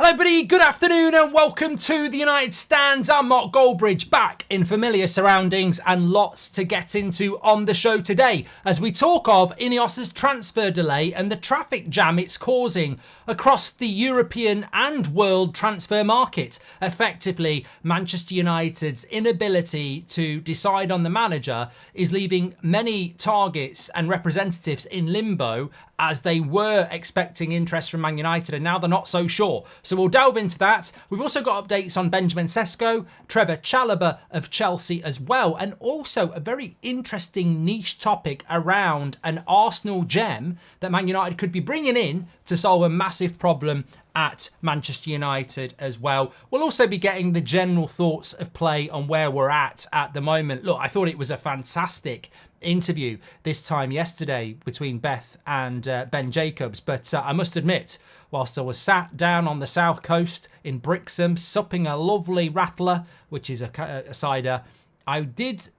Hello everybody, good afternoon and welcome to the United Stands. I'm Mark Goldbridge, back in familiar surroundings and lots to get into on the show today as we talk of INEOS's transfer delay and the traffic jam it's causing across the European and world transfer market. Effectively, Manchester United's inability to decide on the manager is leaving many targets and representatives in limbo, as they were expecting interest from Man United and now they're not so sure. So we'll delve into that. We've also got updates on Benjamin Sesko, Trevor Chalobah of Chelsea as well, and also a very interesting niche topic around an Arsenal gem that Man United could be bringing in to solve a massive problem at Manchester United as well. We'll also be getting the general thoughts of play on where we're at the moment. Look, I thought it was a fantastic interview this time yesterday between Beth and Ben Jacobs, but I must admit, whilst I was sat down on the south coast in Brixham supping a lovely rattler, which is a cider, I did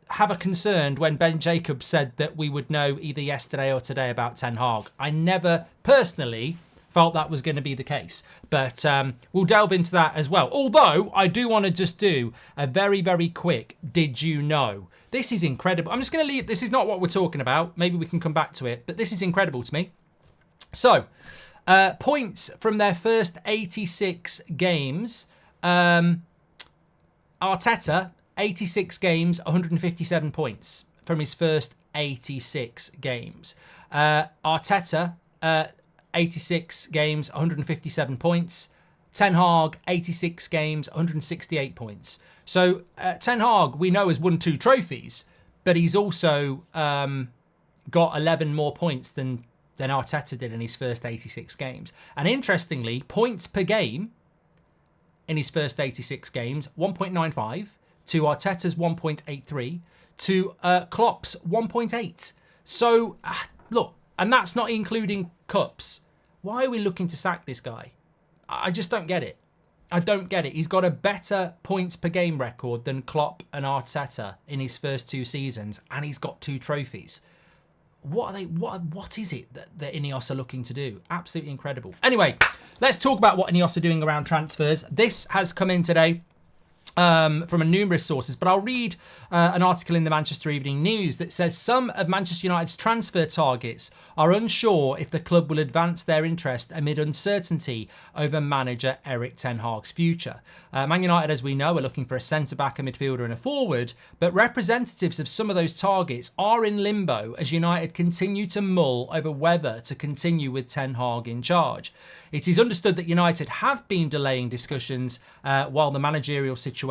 have a concern when Ben Jacobs said that we would know either yesterday or today about Ten Hag. I never personally felt that was going to be the case, but we'll delve into that as well. Although I do want to just do a very, very quick did you know. This is incredible. I'm just going to leave, this is not what we're talking about, maybe we can come back to it, but this is incredible to me. So points from their first 86 games. Arteta, 86 games, 157 points from his first 86 games. Arteta, 86 games, 157 points. Ten Hag, 86 games, 168 points. So Ten Hag, we know, has won 2 trophies, but he's also got 11 more points than Arteta did in his first 86 games. And interestingly, points per game in his first 86 games, 1.95, to Arteta's 1.83, to Klopp's 1.8. So, look, and that's not including cups. Why are we looking to sack this guy? I just don't get it. I don't get it. He's got a better points per game record than Klopp and Arteta in his first 2 seasons, and he's got 2 trophies. What is it that INEOS are looking to do? Absolutely incredible. Anyway, let's talk about what INEOS are doing around transfers. This has come in today from numerous sources, but I'll read an article in the Manchester Evening News that says some of Manchester United's transfer targets are unsure if the club will advance their interest amid uncertainty over manager Erik Ten Hag's future. Man United, as we know, are looking for a centre-back, a midfielder and a forward, but representatives of some of those targets are in limbo as United continue to mull over whether to continue with Ten Hag in charge. It is understood that United have been delaying discussions while the managerial situation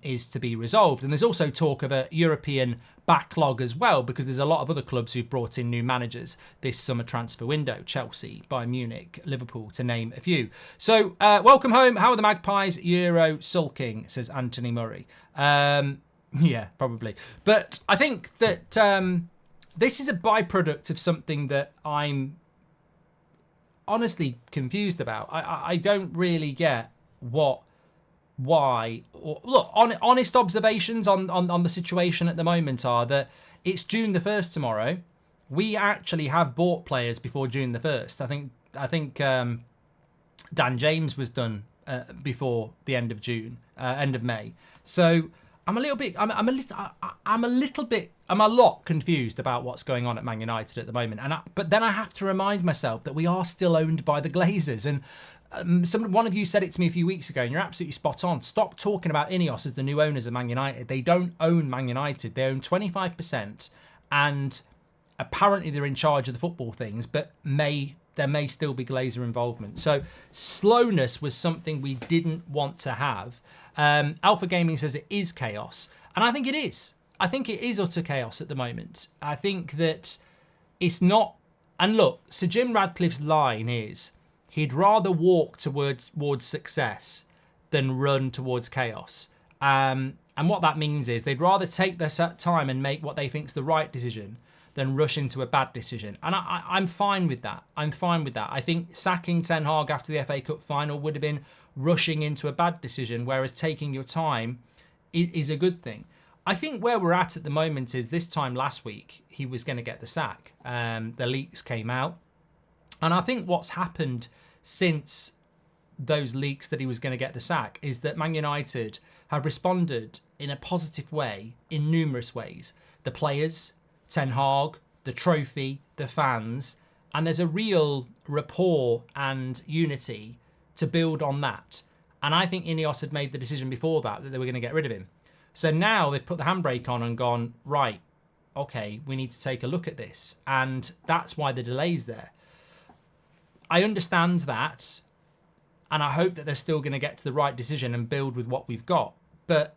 is to be resolved. And there's also talk of a European backlog as well, because there's a lot of other clubs who've brought in new managers this summer transfer window. Chelsea, Bayern Munich, Liverpool, to name a few. So welcome home. How are the Magpies? Euro sulking, says Anthony Murray. Yeah, probably. But I think that this is a byproduct of something that I'm honestly confused about. I don't really get why. Look, honest observations on the situation at the moment are that it's June the 1st tomorrow. We actually have bought players before June the 1st. I think Dan James was done before the end of June, end of May. So I'm a lot confused about what's going on at Man United at the moment. But then I have to remind myself that we are still owned by the Glazers. And one of you said it to me a few weeks ago, and you're absolutely spot on. Stop talking about INEOS as the new owners of Man United. They don't own Man United. They own 25%, and apparently they're in charge of the football things, but there may still be Glazer involvement. So slowness was something we didn't want to have. Alpha Gaming says it is chaos, and I think it is. I think it is utter chaos at the moment. I think that it's not. And look, Sir Jim Radcliffe's line is he'd rather walk towards success than run towards chaos. And what that means is they'd rather take their time and make what they think is the right decision than rush into a bad decision. And I'm fine with that. I'm fine with that. I think sacking Ten Hag after the FA Cup final would have been rushing into a bad decision, whereas taking your time is a good thing. I think where we're at the moment is this time last week, he was going to get the sack. The leaks came out. And I think what's happened since those leaks that he was going to get the sack is that Man United have responded in a positive way in numerous ways. The players, Ten Hag, the trophy, the fans, and there's a real rapport and unity to build on that. And I think INEOS had made the decision before that they were going to get rid of him. So now they've put the handbrake on and gone, right, okay, we need to take a look at this. And that's why the delay's there. I understand that, and I hope that they're still going to get to the right decision and build with what we've got. But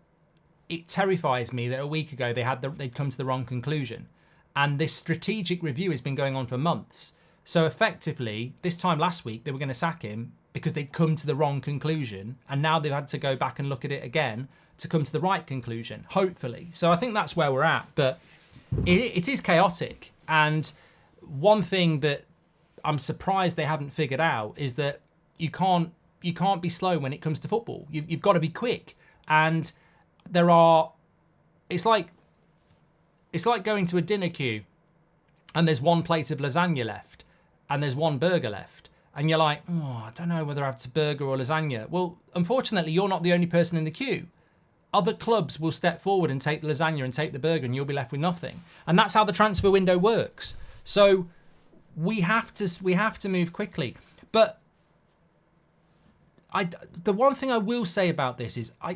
it terrifies me that a week ago they'd come to the wrong conclusion. And this strategic review has been going on for months. So effectively, this time last week, they were going to sack him because they'd come to the wrong conclusion. And now they've had to go back and look at it again to come to the right conclusion, hopefully. So I think that's where we're at. But it is chaotic. And one thing that I'm surprised they haven't figured out is that you can't be slow when it comes to football. You've got to be quick. And it's like going to a dinner queue and there's one plate of lasagna left and there's one burger left. And you're like, oh, I don't know whether I have to burger or lasagna. Well, unfortunately, you're not the only person in the queue. Other clubs will step forward and take the lasagna and take the burger and you'll be left with nothing. And that's how the transfer window works. So we have to move quickly. But the one thing I will say about this is I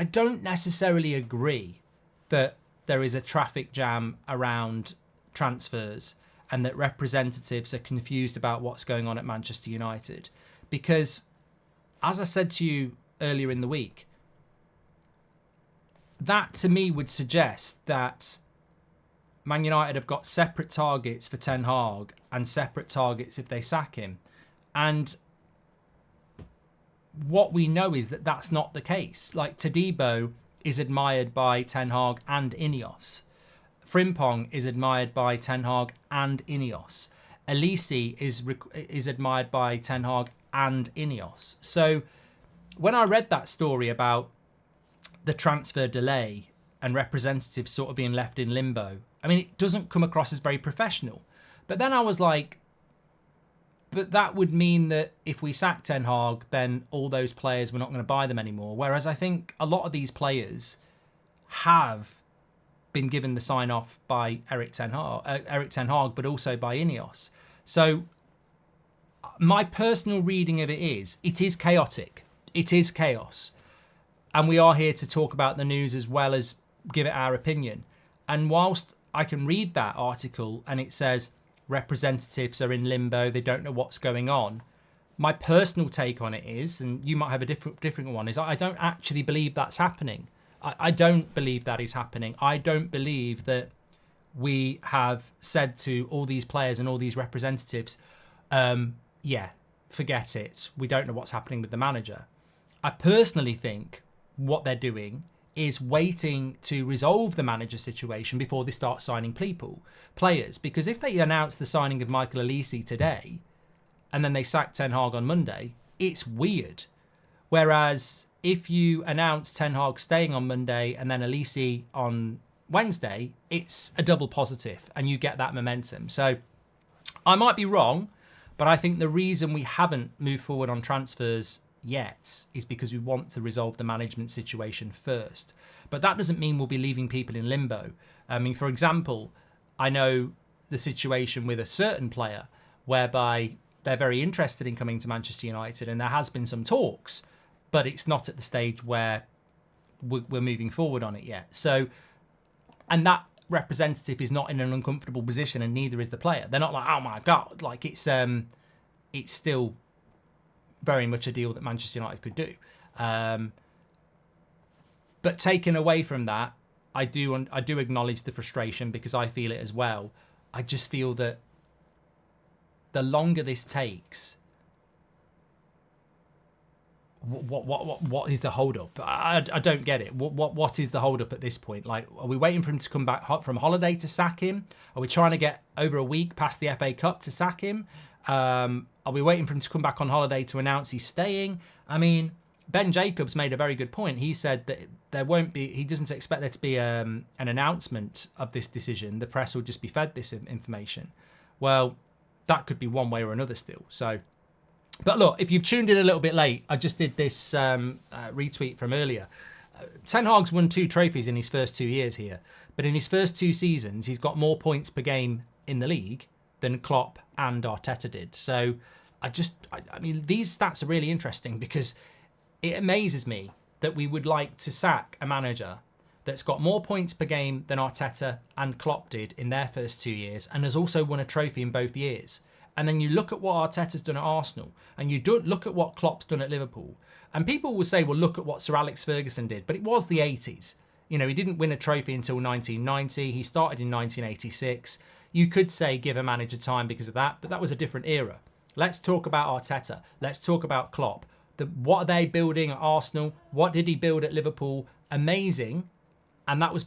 don't necessarily agree that there is a traffic jam around transfers and that representatives are confused about what's going on at Manchester United. Because, as I said to you earlier in the week, that to me would suggest that Man United have got separate targets for Ten Hag and separate targets if they sack him. And what we know is that that's not the case. Like, Todibo is admired by Ten Hag and INEOS. Frimpong is admired by Ten Hag and INEOS. Elise is admired by Ten Hag and INEOS. So when I read that story about the transfer delay and representatives sort of being left in limbo, I mean, it doesn't come across as very professional. But then I was like, but that would mean that if we sack Ten Hag, then all those players, we're not going to buy them anymore. Whereas I think a lot of these players have been given the sign-off by Eric Ten Hag, but also by INEOS. So my personal reading of it is chaotic. It is chaos. And we are here to talk about the news as well as give it our opinion. And whilst I can read that article and it says representatives are in limbo, they don't know what's going on, my personal take on it is, and you might have a different one, is I don't actually believe that's happening. I don't believe that is happening. I don't believe that we have said to all these players and all these representatives, yeah, forget it. We don't know what's happening with the manager. I personally think what they're doing is waiting to resolve the manager situation before they start signing players. Because if they announce the signing of Michael Elise today and then they sack Ten Hag on Monday, it's weird. Whereas if you announce Ten Hag staying on Monday and then Elise on Wednesday, it's a double positive and you get that momentum. So I might be wrong, but I think the reason we haven't moved forward on transfers yet is because we want to resolve the management situation first. But that doesn't mean we'll be leaving people in limbo. I mean, for example, I know the situation with a certain player whereby they're very interested in coming to Manchester United and there has been some talks, but it's not at the stage where we're moving forward on it yet. So, and that representative is not in an uncomfortable position and neither is the player. They're not like, oh my God, like it's still very much a deal that Manchester United could do. But taken away from that, I do acknowledge the frustration because I feel it as well. I just feel that the longer this takes, what is the hold up? I don't get it. What is the hold up at this point? Like, are we waiting for him to come back from holiday to sack him? Are we trying to get over a week past the FA Cup to sack him? Are we waiting for him to come back on holiday to announce he's staying? I mean, Ben Jacobs made a very good point. He said that he doesn't expect there to be an announcement of this decision. The press will just be fed this information. Well, that could be one way or another still. So, but look, if you've tuned in a little bit late, I just did this retweet from earlier. Ten Hag's won 2 trophies in his first 2 years here, but in his first 2 seasons, he's got more points per game in the league than Klopp and Arteta did. So I mean, these stats are really interesting because it amazes me that we would like to sack a manager that's got more points per game than Arteta and Klopp did in their first 2 years and has also won a trophy in both years. And then you look at what Arteta's done at Arsenal and you do look at what Klopp's done at Liverpool. And people will say, well, look at what Sir Alex Ferguson did. But it was the 80s. You know, he didn't win a trophy until 1990. He started in 1986. You could say give a manager time because of that, but that was a different era. Let's talk about Arteta. Let's talk about Klopp. What are they building at Arsenal? What did he build at Liverpool? Amazing. And that was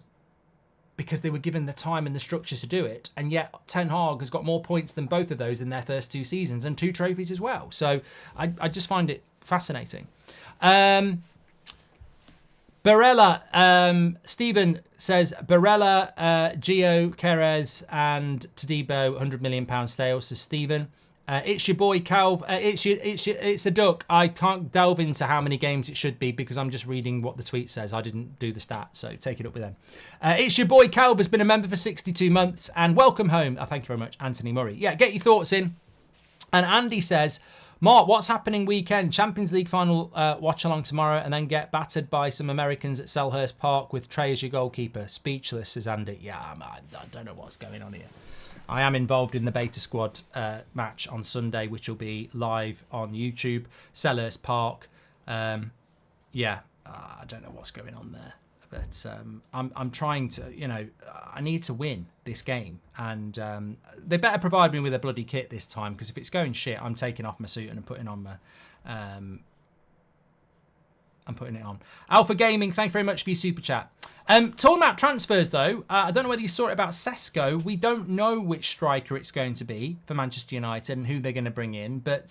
because they were given the time and the structure to do it. And yet Ten Hag has got more points than both of those in their first 2 seasons and 2 trophies as well. So I just find it fascinating. Barella, Stephen says, Barella, Gio, Queiroz and Todibo, £100 million sales. So Stephen. It's your boy Calv. It's a duck. I can't delve into how many games it should be because I'm just reading what the tweet says. I didn't do the stats, so take it up with them. It's your boy Calv has been a member for 62 months and welcome home. Thank you very much, Anthony Murray. Yeah, get your thoughts in. And Andy says, Mark, what's happening weekend? Champions League final watch along tomorrow and then get battered by some Americans at Selhurst Park with Trey as your goalkeeper. Speechless, says Andy. Yeah, I don't know what's going on here. I am involved in the Beta Squad match on Sunday, which will be live on YouTube. Selhurst Park. I don't know what's going on there. But I'm trying to, I need to win this game. And they better provide me with a bloody kit this time, because if it's going shit, I'm taking off my suit and putting on my... I'm putting it on. Alpha Gaming, thank you very much for your super chat. Talking about transfers, though, I don't know whether you saw it about Sesko. We don't know which striker it's going to be for Manchester United and who they're going to bring in. But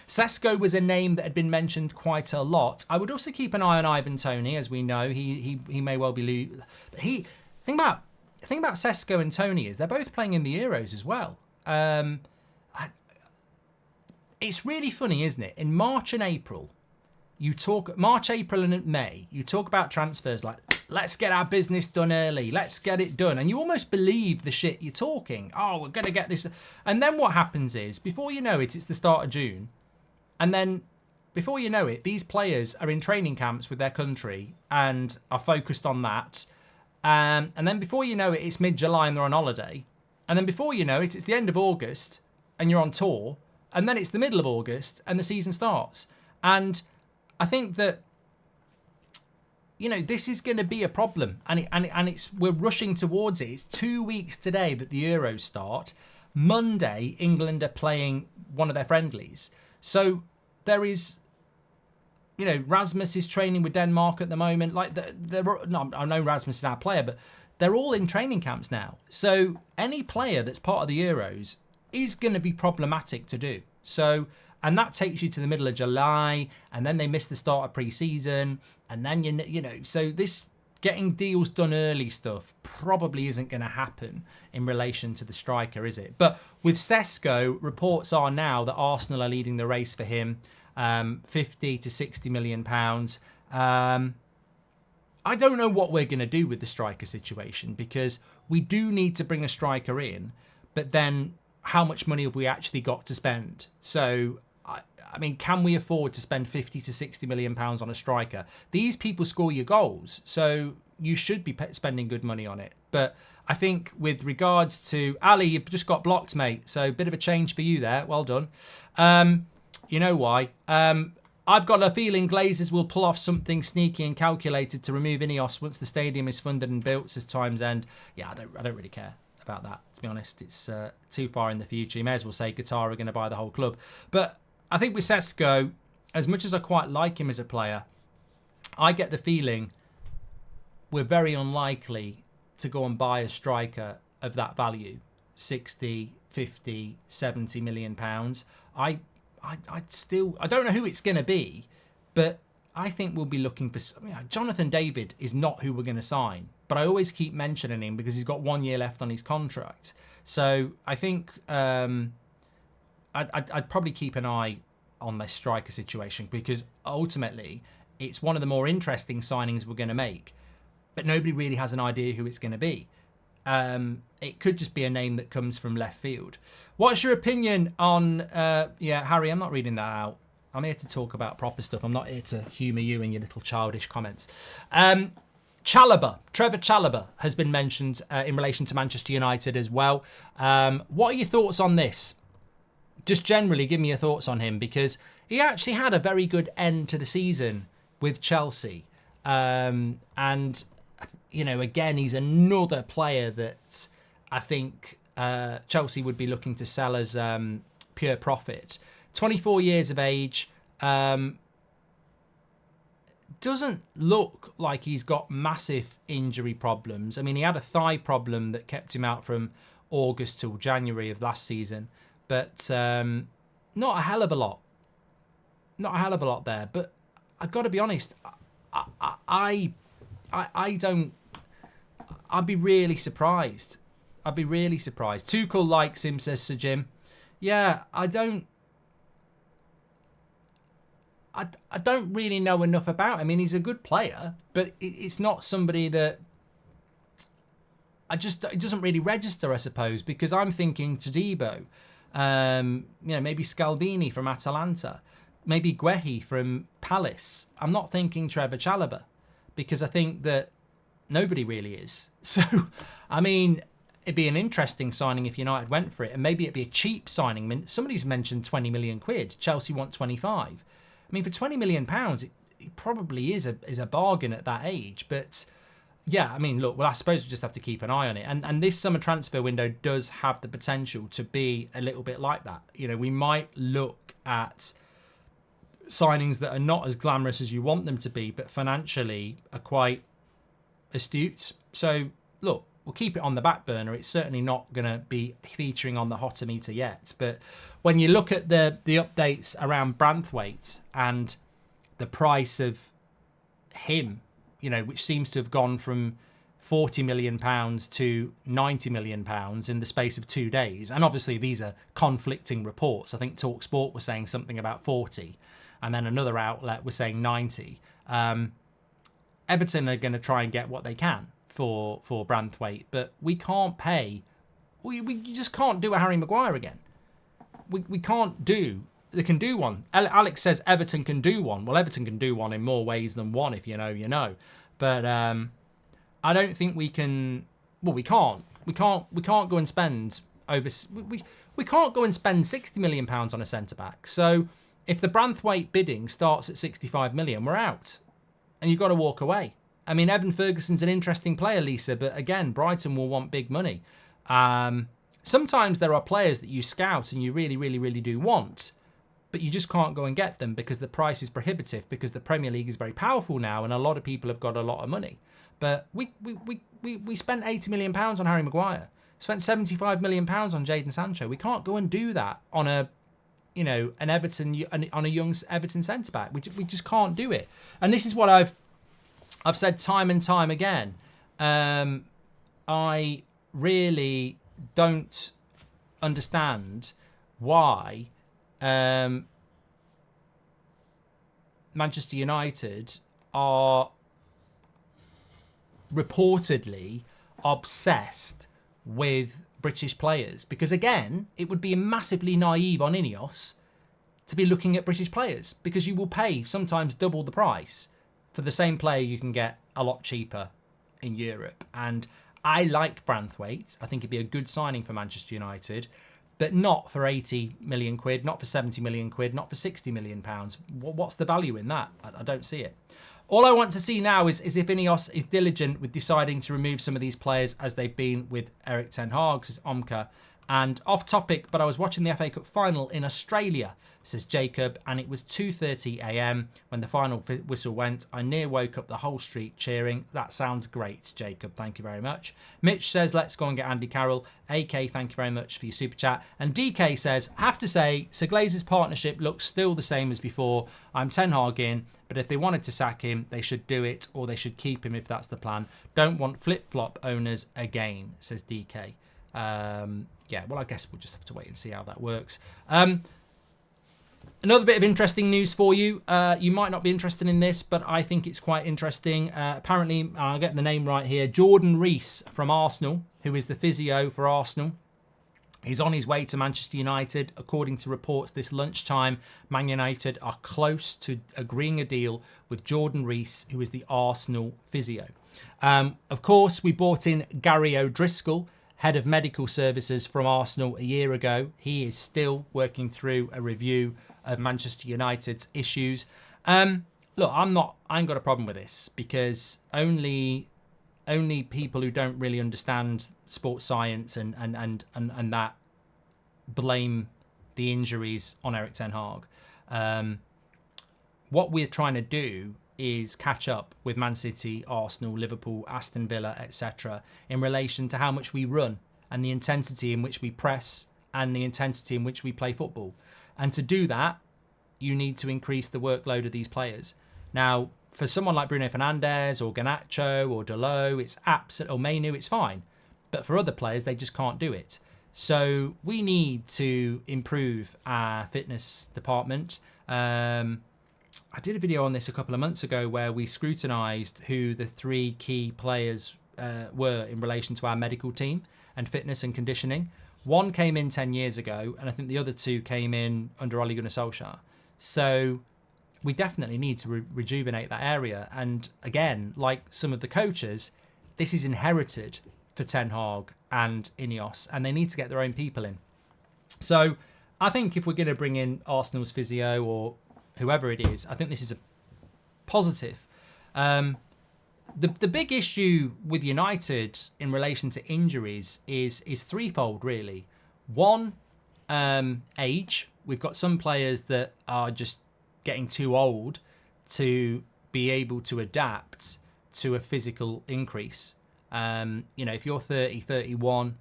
Sesko was a name that had been mentioned quite a lot. I would also keep an eye on Ivan Toney, as we know. He may well be... Think about Sesko and Toney is they're both playing in the Euros as well. It's really funny, isn't it? In March and April... March, April and May, you talk about transfers like, let's get our business done early. Let's get it done. And you almost believe the shit you're talking. Oh, we're going to get this. And then what happens is, before you know it, it's the start of June. And then before you know it, these players are in training camps with their country and are focused on that. And then before you know it, it's mid-July and they're on holiday. And then before you know it, it's the end of August and you're on tour. And then it's the middle of August and the season starts. And I think that, this is going to be a problem, and we're rushing towards it. It's 2 weeks today that the Euros start. Monday, England are playing one of their friendlies. So there is, Rasmus is training with Denmark at the moment. Like, I know Rasmus is our player, but they're all in training camps now. So any player that's part of the Euros is going to be problematic to do. So... And that takes you to the middle of July, and then they miss the start of pre-season, and then, so this getting deals done early stuff probably isn't going to happen in relation to the striker, is it? But with Sesko, reports are now that Arsenal are leading the race for him, 50 to 60 million pounds. I don't know what we're going to do with the striker situation, because we do need to bring a striker in, but then how much money have we actually got to spend? So... I mean, can we afford to spend 50 to 60 million pounds on a striker? These people score your goals, so you should be spending good money on it. But I think with regards to Ali, you've just got blocked, mate. So a bit of a change for you there. Well done. You know why? I've got a feeling Glazers will pull off something sneaky and calculated to remove INEOS once the stadium is funded and built, says Times End. Yeah, I don't really care about that, to be honest. It's too far in the future. You may as well say Qatar are going to buy the whole club. But I think with Sesko, as much as I quite like him as a player, I get the feeling we're very unlikely to go and buy a striker of that value, 60, 50, 70 million pounds. I don't know who it's going to be, but I think we'll be looking for... Jonathan David is not who we're going to sign, but I always keep mentioning him because he's got 1 year left on his contract. So I think... I'd probably keep an eye on this striker situation, because ultimately it's one of the more interesting signings we're going to make, but nobody really has an idea who it's going to be. It could just be a name that comes from left field. What's your opinion on, Harry, I'm not reading that out. I'm here to talk about proper stuff. I'm not here to humour you and your little childish comments. Chalobah, Trevor Chalobah has been mentioned in relation to Manchester United as well. What are your thoughts on this? Just generally give me your thoughts on him, because he actually had a very good end to the season with Chelsea. And, you know, again, he's another player that I think Chelsea would be looking to sell as pure profit. 24 years of age. Doesn't look like he's got massive injury problems. I mean, he had a thigh problem that kept him out from August till January of last season. But not a hell of a lot. Not a hell of a lot there. But I've got to be honest, I don't... I'd be really surprised. I'd be really surprised. Tuchel likes him, says Sir Jim. Yeah, I don't really know enough about him. I mean, he's a good player, but it's not somebody that it doesn't really register, I suppose, because I'm thinking Todibo, maybe Scalvini from Atalanta, maybe Guehi from Palace. I'm not thinking Trevor Chalobah, because I think that nobody really is. So, I mean, it'd be an interesting signing if United went for it, and maybe it'd be a cheap signing. I mean, somebody's mentioned 20 million quid. Chelsea want 25. I mean, for 20 million pounds, it probably is a bargain at that age. But yeah, I mean, look, well, I suppose we just have to keep an eye on it. And this summer transfer window does have the potential to be a little bit like that. You know, we might look at signings that are not as glamorous as you want them to be, but financially are quite astute. So look, we'll keep it on the back burner. It's certainly not going to be featuring on the hotter meter yet. But when you look at the updates around Branthwaite and the price of him, you know, which seems to have gone from £40 million to £90 million in the space of 2 days. And obviously these are conflicting reports. I think TalkSport was saying something about 40, and then another outlet was saying 90. Everton are going to try and get what they can for Branthwaite, but we can't pay. We just can't do a Harry Maguire again. We can't do. They can do one. Alex says Everton can do one. Well, Everton can do one in more ways than one. If you know, you know. But I don't think we can. Well, we can't. We can't go and spend over. We can't go and spend £60 million on a centre back. So if the Branthwaite bidding starts at 65 million, we're out, and you've got to walk away. I mean, Evan Ferguson's an interesting player, Lisa, but again, Brighton will want big money. Sometimes there are players that you scout and you really, really, really do want, but you just can't go and get them because the price is prohibitive, because the Premier League is very powerful now and a lot of people have got a lot of money. But we spent £80 million on Harry Maguire, spent £75 million on Jadon Sancho. We can't go and do that on a, you know, on a young Everton centre-back. We just can't do it. And this is what I've said time and time again. I really don't understand why Manchester United are reportedly obsessed with British players. Because again, it would be massively naive on INEOS to be looking at British players, because you will pay sometimes double the price for the same player you can get a lot cheaper in Europe. And I like Branthwaite. I think it'd be a good signing for Manchester United, but not for 80 million quid, not for 70 million quid, not for 60 million pounds. What's the value in that? I don't see it. All I want to see now is if INEOS is diligent with deciding to remove some of these players, as they've been with Eric Ten Hag, says Omka. And off topic, but I was watching the FA Cup final in Australia, says Jacob, and it was 2:30 a.m. when the final whistle went. I near woke up the whole street cheering. That sounds great, Jacob. Thank you very much. Mitch says, let's go and get Andy Carroll. AK, thank you very much for your super chat. And DK says, have to say, Sir Glazer's partnership looks still the same as before. I'm Ten Hag in, but if they wanted to sack him, they should do it, or they should keep him if that's the plan. Don't want flip-flop owners again, says DK. Yeah, well, I guess we'll just have to wait and see how that works. Another bit of interesting news for you. You might not be interested in this, but I think it's quite interesting. Apparently, I'll get the name right here, Jadon Sancho from Arsenal, who is the physio for Arsenal, he's on his way to Manchester United. According to reports this lunchtime, Man United are close to agreeing a deal with Jadon Sancho, who is the Arsenal physio. Of course, we brought in Gary O'Driscoll, head of medical services from Arsenal a year ago. He is still working through a review of Manchester United's issues. Look, I ain't got a problem with this, because only people who don't really understand sports science and that blame the injuries on Erik ten Hag. What we're trying to do is catch up with Man City, Arsenal, Liverpool, Aston Villa, etc. in relation to how much we run and the intensity in which we press and the intensity in which we play football. And to do that, you need to increase the workload of these players. Now, for someone like Bruno Fernandes or Garnacho or Dalot, it's absolute, or Mainu, it's fine. But for other players, they just can't do it. So we need to improve our fitness department. I did a video on this a couple of months ago where we scrutinised who the 3 key players were in relation to our medical team and fitness and conditioning. One came in 10 years ago, and I think the other 2 came in under Ole Gunnar Solskjaer. So we definitely need to rejuvenate that area. And again, like some of the coaches, this is inherited for Ten Hag and INEOS, and they need to get their own people in. So I think if we're going to bring in Arsenal's physio or whoever it is, I think this is a positive. The big issue with United in relation to injuries is threefold, really. One, age. We've got some players that are just getting too old to be able to adapt to a physical increase. If you're 30, 31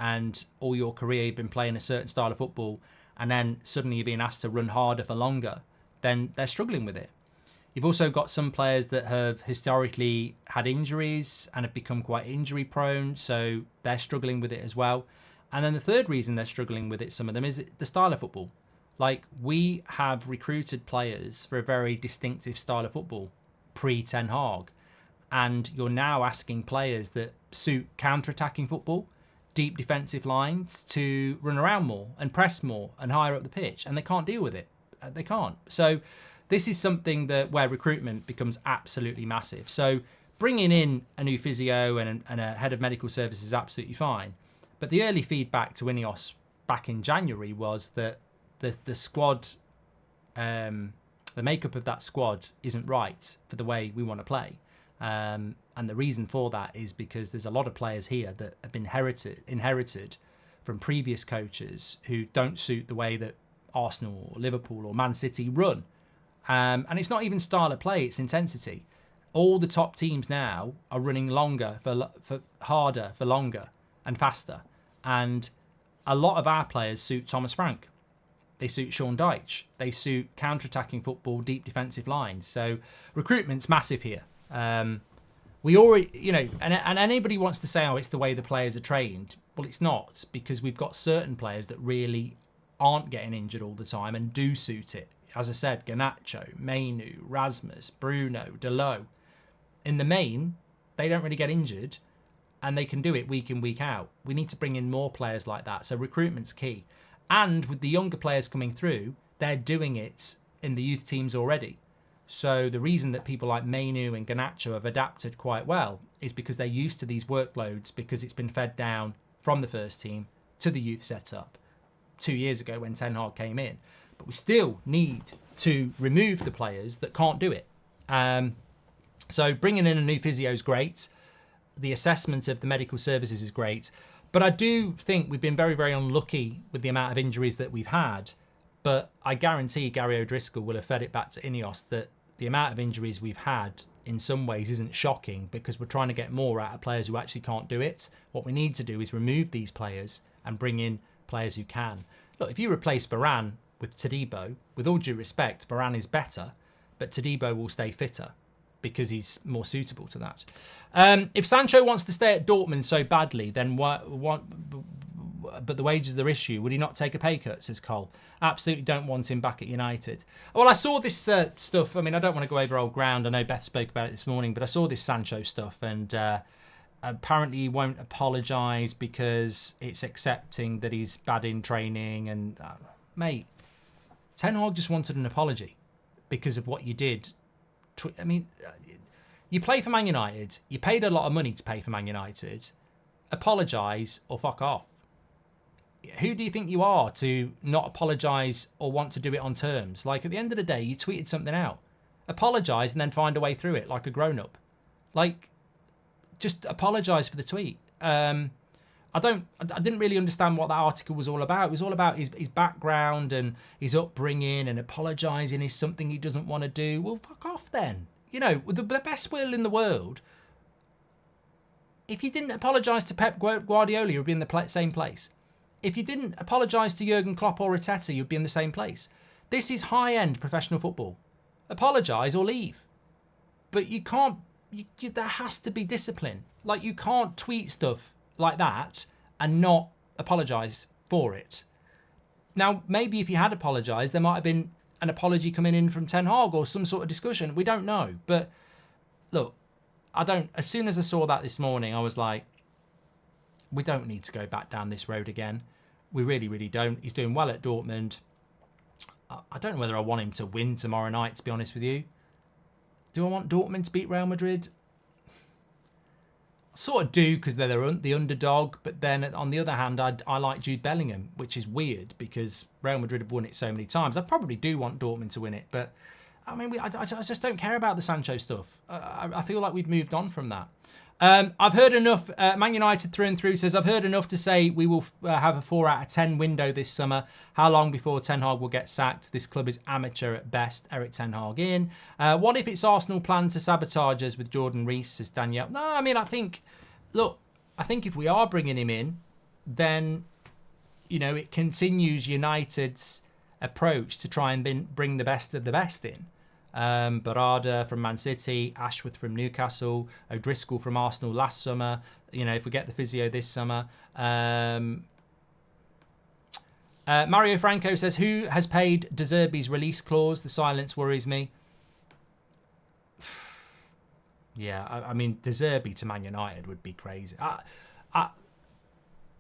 and all your career you've been playing a certain style of football, and then suddenly you're being asked to run harder for longer, then they're struggling with it. You've also got some players that have historically had injuries and have become quite injury prone, so they're struggling with it as well. And then the third reason they're struggling with it, some of them, is the style of football. Like, we have recruited players for a very distinctive style of football pre-Ten Hag, and you're now asking players that suit counter-attacking football, deep defensive lines, to run around more and press more and higher up the pitch, and they can't deal with it. They can't. So this is something where recruitment becomes absolutely massive. So bringing in a new physio and a head of medical services is absolutely fine. But the early feedback to INEOS back in January was that the squad, the makeup of that squad isn't right for the way we want to play. And the reason for that is because there's a lot of players here that have been inherited from previous coaches who don't suit the way that Arsenal or Liverpool or Man City run. And it's not even style of play, it's intensity. All the top teams now are running longer, for harder, for longer and faster. And a lot of our players suit Thomas Frank. They suit Sean Dyche. They suit counter-attacking football, deep defensive lines. So recruitment's massive here. We already, and anybody wants to say, oh, it's the way the players are trained. Well, it's not, because we've got certain players that really aren't getting injured all the time and do suit it. As I said, Garnacho, Mainu, Rasmus, Bruno, Dalot. In the main, they don't really get injured and they can do it week in, week out. We need to bring in more players like that. So recruitment's key. And with the younger players coming through, they're doing it in the youth teams already. So the reason that people like Mainu and Garnacho have adapted quite well is because they're used to these workloads, because it's been fed down from the first team to the youth setup 2 years ago when Ten Hag came in. But we still need to remove the players that can't do it. So bringing in a new physio is great. The assessment of the medical services is great. But I do think we've been very, very unlucky with the amount of injuries that we've had. But I guarantee Gary O'Driscoll will have fed it back to INEOS that the amount of injuries we've had in some ways isn't shocking, because we're trying to get more out of players who actually can't do it. What we need to do is remove these players and bring in players who can. Look, if you replace Varane with Todibo, with all due respect, Varane is better, but Todibo will stay fitter because he's more suitable to that. If Sancho wants to stay at Dortmund so badly, then what? But the wages are their issue. Would he not take a pay cut, says Cole? Absolutely don't want him back at United. Well, I saw this stuff. I mean, I don't want to go over old ground. I know Beth spoke about it this morning, but I saw this Sancho stuff, and apparently he won't apologise because it's accepting that he's bad in training. And mate, Ten Hag just wanted an apology because of what you did. I mean, you play for Man United. You paid a lot of money to pay for Man United. Apologise or fuck off. Who do you think you are to not apologise or want to do it on terms? Like, at the end of the day, you tweeted something out. Apologise and then find a way through it like a grown-up. Like, just apologise for the tweet. I didn't really understand what that article was all about. It was all about his background and his upbringing, and apologising is something he doesn't want to do. Well, fuck off then. You know, with the best will in the world, if you didn't apologise to Pep Guardiola, you'd be in the same place. If you didn't apologise to Jurgen Klopp or Arteta, you'd be in the same place. This is high-end professional football. Apologise or leave. But you can't... there has to be discipline. Like, you can't tweet stuff like that and not apologise for it. Now, maybe if you had apologised, there might have been an apology coming in from Ten Hag or some sort of discussion. We don't know. But, look, as soon as I saw that this morning, I was like, we don't need to go back down this road again. We really, really don't. He's doing well at Dortmund. I don't know whether I want him to win tomorrow night, to be honest with you. Do I want Dortmund to beat Real Madrid? I sort of do, because they're the underdog. But then, on the other hand, I like Jude Bellingham, which is weird because Real Madrid have won it so many times. I probably do want Dortmund to win it. But, I mean, I just don't care about the Sancho stuff. I feel like we've moved on from that. I've heard enough. Man United through and through says, I've heard enough to say we will have a 4 out of 10 window this summer. How long before Ten Hag will get sacked? This club is amateur at best. Eric Ten Hag in. What if it's Arsenal plan to sabotage us with Jordan Rees, says Danielle? No, I mean, I think if we are bringing him in, then, you know, it continues United's approach to try and bring the best of the best in. Barada from Man City, Ashworth from Newcastle, O'Driscoll from Arsenal last summer. You know, if we get the physio this summer. Mario Franco says, who has paid De Zerbi's release clause? The silence worries me. Yeah, I mean, De Zerbi to Man United would be crazy. I'm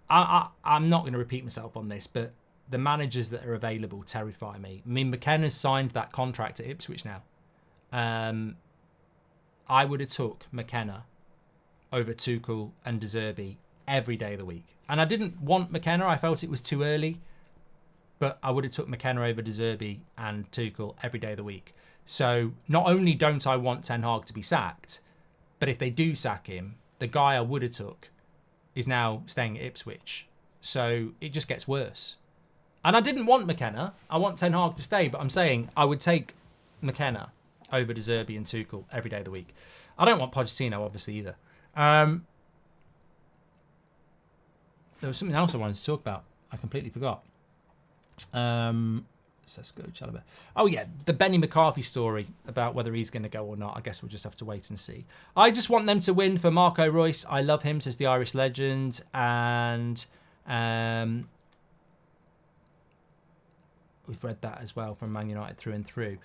not going to repeat myself on this, but the managers that are available terrify me. I mean, McKenna's signed that contract at Ipswich now. I would have took McKenna over Tuchel and De Zerbi every day of the week. And I didn't want McKenna. I felt it was too early. But I would have took McKenna over De Zerbi and Tuchel every day of the week. So not only don't I want Ten Hag to be sacked, but if they do sack him, the guy I would have took is now staying at Ipswich. So it just gets worse. And I didn't want McKenna. I want Ten Hag to stay, but I'm saying I would take McKenna over De Zerbi and Tuchel every day of the week. I don't want Pochettino, obviously, either. There was something else I wanted to talk about. I completely forgot. Let's go, Chalobah. Oh, yeah, the Benny McCarthy story about whether he's going to go or not. I guess we'll just have to wait and see. I just want them to win for Marco Reus. I love him, says the Irish legend. And... we've read that as well from Man United through and through.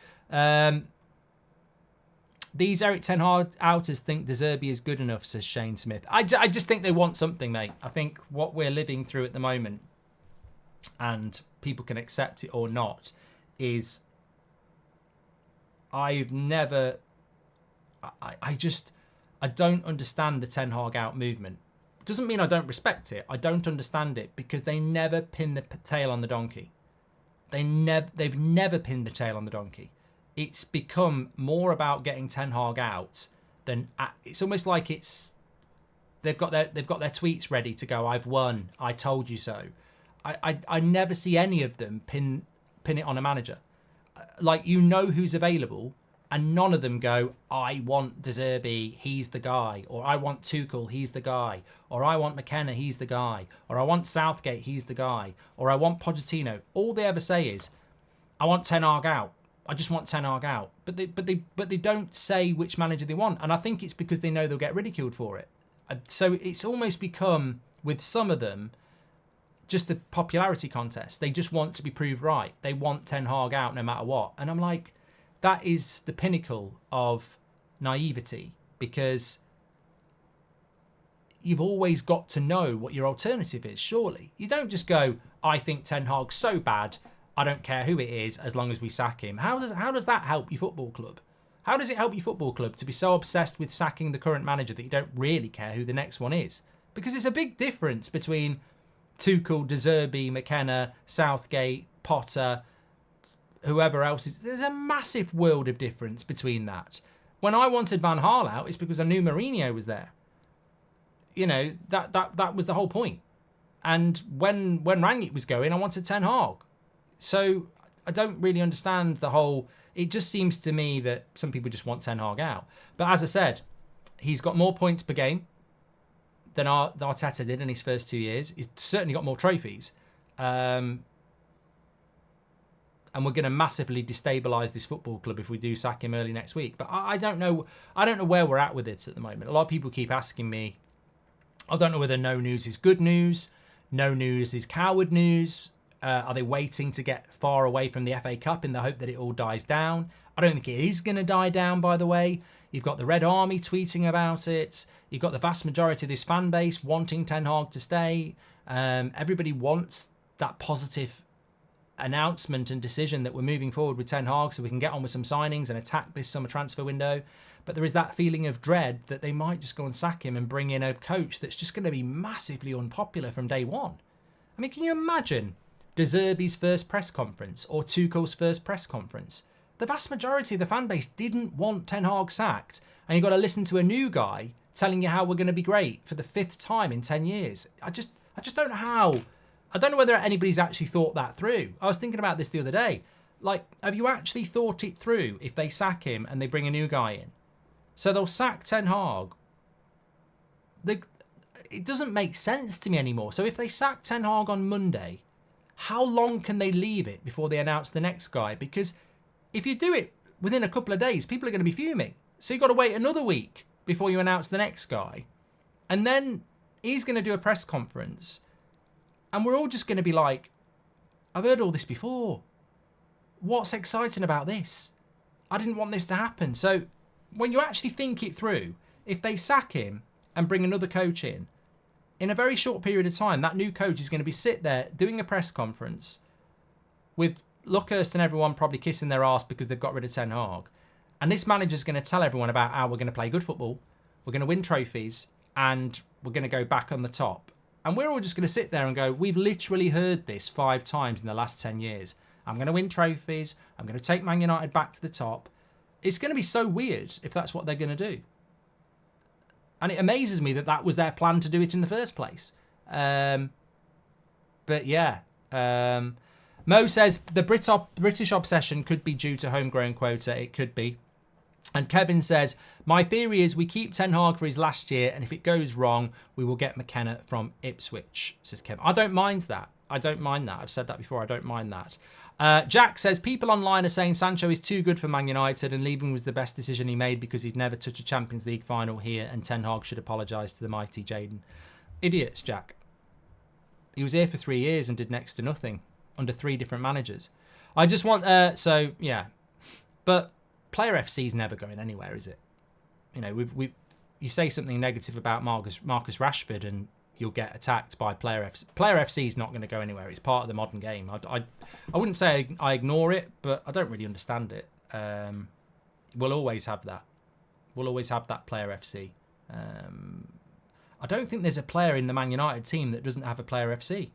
These Eric Ten Hag outers think De Zerbi is good enough, says Shane Smith. I just think they want something, mate. I think what we're living through at the moment, and people can accept it or not, is I don't understand the Ten Hag out movement. Doesn't mean I don't respect it. I don't understand it because they never pin the tail on the donkey. They've never pinned the tail on the donkey. It's become more about getting Ten Hag out than it's almost like they've got their tweets ready to go. I've won. I told you so. I never see any of them pin it on a manager. Like, you know who's available, and none of them go, I want De Zerbi, he's the guy, or I want Tuchel, he's the guy, or I want McKenna, he's the guy, or I want Southgate, he's the guy, or I want Pochettino. All they ever say is, I want Ten Hag out. I just want Ten Hag out. But they don't say which manager they want. And I think it's because they know they'll get ridiculed for it. So it's almost become, with some of them, just a popularity contest. They just want to be proved right. They want Ten Hag out no matter what. And I'm like, that is the pinnacle of naivety, because you've always got to know what your alternative is, surely. You don't just go, I think Ten Hag's so bad, I don't care who it is as long as we sack him. How does that help your football club? How does it help your football club to be so obsessed with sacking the current manager that you don't really care who the next one is? Because it's a big difference between Tuchel, De Zerbi, McKenna, Southgate, Potter, whoever else is. There's a massive world of difference between that. When I wanted Van Gaal out, it's because I knew Mourinho was there. You know, that was the whole point. And when Rangnick was going, I wanted Ten Hag. So I don't really understand the whole... It just seems to me that some people just want Ten Hag out. But as I said, he's got more points per game than Arteta did in his first 2 years. He's certainly got more trophies. And we're going to massively destabilise this football club if we do sack him early next week. But I don't know where we're at with it at the moment. A lot of people keep asking me, I don't know whether no news is good news, no news is coward news. Are they waiting to get far away from the FA Cup in the hope that it all dies down? I don't think it is going to die down, by the way. You've got the Red Army tweeting about it. You've got the vast majority of this fan base wanting Ten Hag to stay. Everybody wants that positive announcement and decision that we're moving forward with Ten Hag so we can get on with some signings and attack this summer transfer window. But there is that feeling of dread that they might just go and sack him and bring in a coach that's just going to be massively unpopular from day one. I mean, can you imagine De Zerbi's first press conference or Tuchel's first press conference? The vast majority of the fan base didn't want Ten Hag sacked, and you've got to listen to a new guy telling you how we're going to be great for the 5th time in 10 years. I just don't know how. I don't know whether anybody's actually thought that through. I was thinking about this the other day. Like, have you actually thought it through if they sack him and they bring a new guy in? So they'll sack Ten Hag. It doesn't make sense to me anymore. So if they sack Ten Hag on Monday, how long can they leave it before they announce the next guy? Because if you do it within a couple of days, people are going to be fuming. So you've got to wait another week before you announce the next guy. And then he's going to do a press conference. And we're all just going to be like, I've heard all this before. What's exciting about this? I didn't want this to happen. So when you actually think it through, if they sack him and bring another coach in a very short period of time, that new coach is going to be sit there doing a press conference with Luckhurst and everyone probably kissing their arse because they've got rid of Ten Hag. And this manager's going to tell everyone about how we're going to play good football, we're going to win trophies, and we're going to go back on the top. And we're all just going to sit there and go, we've literally heard this 5 times in the last 10 years. I'm going to win trophies. I'm going to take Man United back to the top. It's going to be so weird if that's what they're going to do. And it amazes me that that was their plan to do it in the first place. But yeah. Mo says the British obsession could be due to homegrown quota. It could be. And Kevin says, my theory is we keep Ten Hag for his last year, and if it goes wrong, we will get McKenna from Ipswich, says Kevin. I don't mind that. I don't mind that. I've said that before. I don't mind that. Jack says, people online are saying Sancho is too good for Man United and leaving was the best decision he made because he'd never touch a Champions League final here and Ten Hag should apologise to the mighty Jadon. Idiots, Jack. He was here for 3 years and did next to nothing under 3 different managers. I just want... so, yeah. But... Player FC is never going anywhere, is it? You know, you say something negative about Marcus Rashford and you'll get attacked by Player FC. Player FC is not going to go anywhere. It's part of the modern game. I wouldn't say I ignore it, but I don't really understand it. We'll always have that. We'll always have that Player FC. I don't think there's a player in the Man United team that doesn't have a Player FC.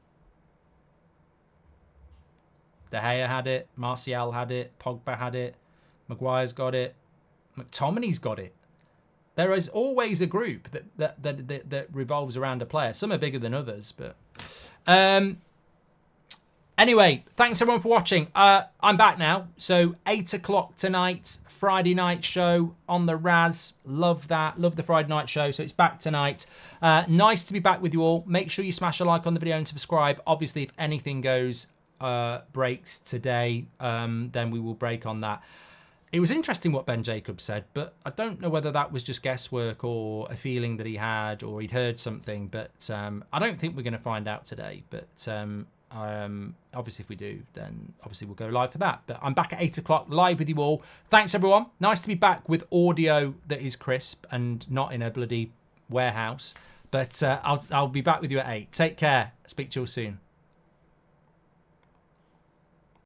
De Gea had it. Martial had it. Pogba had it. Maguire's got it. McTominay's got it. There is always a group that revolves around a player. Some are bigger than others, but anyway, thanks everyone for watching. I'm back now. So 8 o'clock tonight, Friday night show on the Raz. Love that. Love the Friday night show. So it's back tonight. Nice to be back with you all. Make sure you smash a like on the video and subscribe. Obviously, if anything goes breaks today, then we will break on that. It was interesting what Ben Jacobs said, but I don't know whether that was just guesswork or a feeling that he had or he'd heard something. But I don't think we're going to find out today. But obviously, if we do, then obviously we'll go live for that. But I'm back at 8 o'clock live with you all. Thanks, everyone. Nice to be back with audio that is crisp and not in a bloody warehouse. But I'll be back with you at 8. Take care. Speak to you all soon.